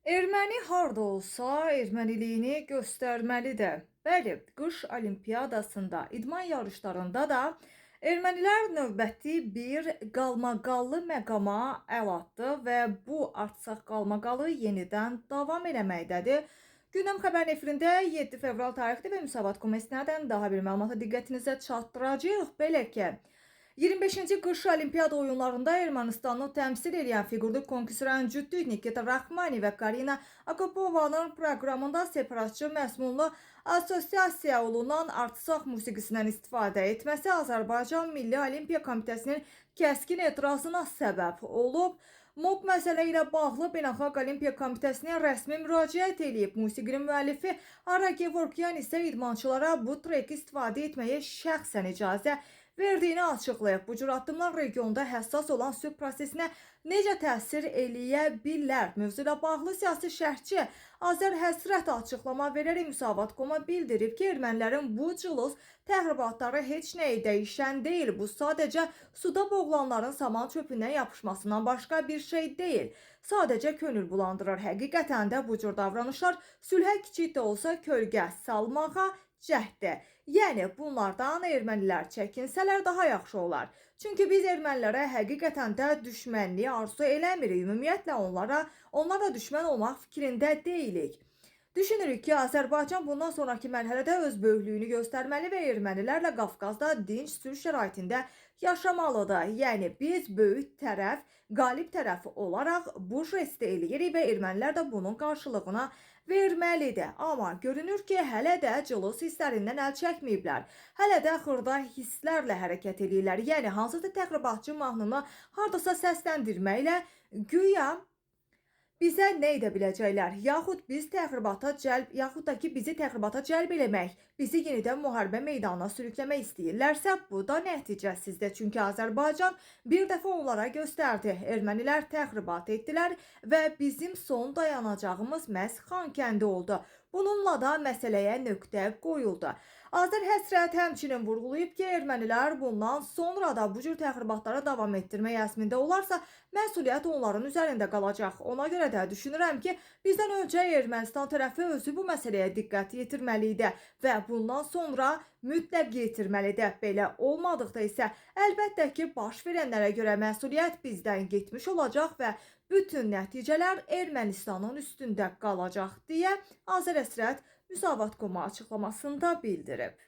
Erməni harda olsa erməniliyini göstərməlidir. Bəli, qış olimpiyadasında, idman yarışlarında da ermənilər növbəti bir qalmaqallı məqama əl atdı və bu artsaq qalmaqalı yenidən davam eləməkdədir. Gündəm xəbərin efirində 7 fevral tarixli və Müsavat Komisiyadan daha bir məlumata diqqətinizə çatdıracağıq. Belə ki, 25-ci qış Olimpiada oyunlarında Ermənistanı təmsil edən fiqurlu konkursan cütlük Nikita Raxmani və Karina Akopovanın proqramında separatçı məzmunlu assosiasiya olunan artsaq musiqisindən istifadə etməsi Azərbaycan Milli Olimpiya Komitəsinin kəskin etirazına səbəb olub. MOQ məsələ ilə bağlı Beynəlxalq Olimpiya Komitəsinə rəsmi müraciət edib. Musiqinin müəllifi Ara Gevorkyan isə idmançılara bu treki istifadə etməyə şəxsən icazə verdiyini açıqlayıb. Bu cür addımlar regionda həssas olan sülh prosesinə necə təsir eləyə bilər? Mövzu ilə bağlı siyasi şərhçi Azər Həsrət açıqlama verərək Müsavat.com-a bildirib ki, ermənilərin bu cılız təxribatları heç nəyi dəyişən deyil. Bu sadəcə suda boğulanların saman çöpündən yapışmasından başqa bir şey deyil. Sadəcə könül bulandırır. Həqiqətən də bu cür davranışlar sülhə kiçik də olsa kölgə salmağa cəhddir. Yəni bunlardan ermənilər çəkinsələr daha yaxşı olar. Çünki biz ermənilərə həqiqətən də düşmənliyi arzu eləmirik. Ümumiyyətlə onlara düşmən olmaq fikrində deyilik. Düşünürük ki, Azərbaycan bundan sonraki mərhələdə öz böyüklüyünü göstərməli və ermənilərlə Qafqazda dinc sülh şəraitində yaşamalıdır. Yəni biz böyük tərəf, qalib tərəf olaraq bu jesti eləyirik və ermənilər də bunun qarşılığına verməlidir. Amma görünür ki, hələ də cılız hisslərindən əl çəkməyiblər. Hələ də xırda hisslərlə hərəkət edirlər. Yəni hansısa təxribatçı mahnını hardasa səsləndirməklə güya bizə nə edə biləcəklər? Yaxud da ki, bizi təxribata cəlb eləmək, bizi yenidən müharibə meydanına sürükləmək istəyirlərsə, bu da nəticəsizdir. Çünki Azərbaycan bir dəfə onlara göstərdi. Ermənilər təxribat etdilər və bizim son dayanacağımız məhz Xankəndi oldu. Bununla da məsələyə nöqtə qoyuldu. Azər Həsrət həmçinin vurğulayıb ki, ermənilər bundan sonra da bu cür təxribatları davam etdirmək əzmində olarsa, məsuliyyət onların üzərində qalacaq. Ona görə də düşünürəm ki, bizdən öncə Ermənistan tərəfi özü bu məsələyə diqqət yetirməli idi və bundan sonra mütləq yetirməlidir. Belə olmadıqda isə əlbəttə ki, baş verənlərə görə məsuliyyət bizdən getmiş olacaq və bütün nəticələr Ermənistanın üstündə qalacaq deyə Azər Həsrət Müsavat.com açıqlamasında bildirib.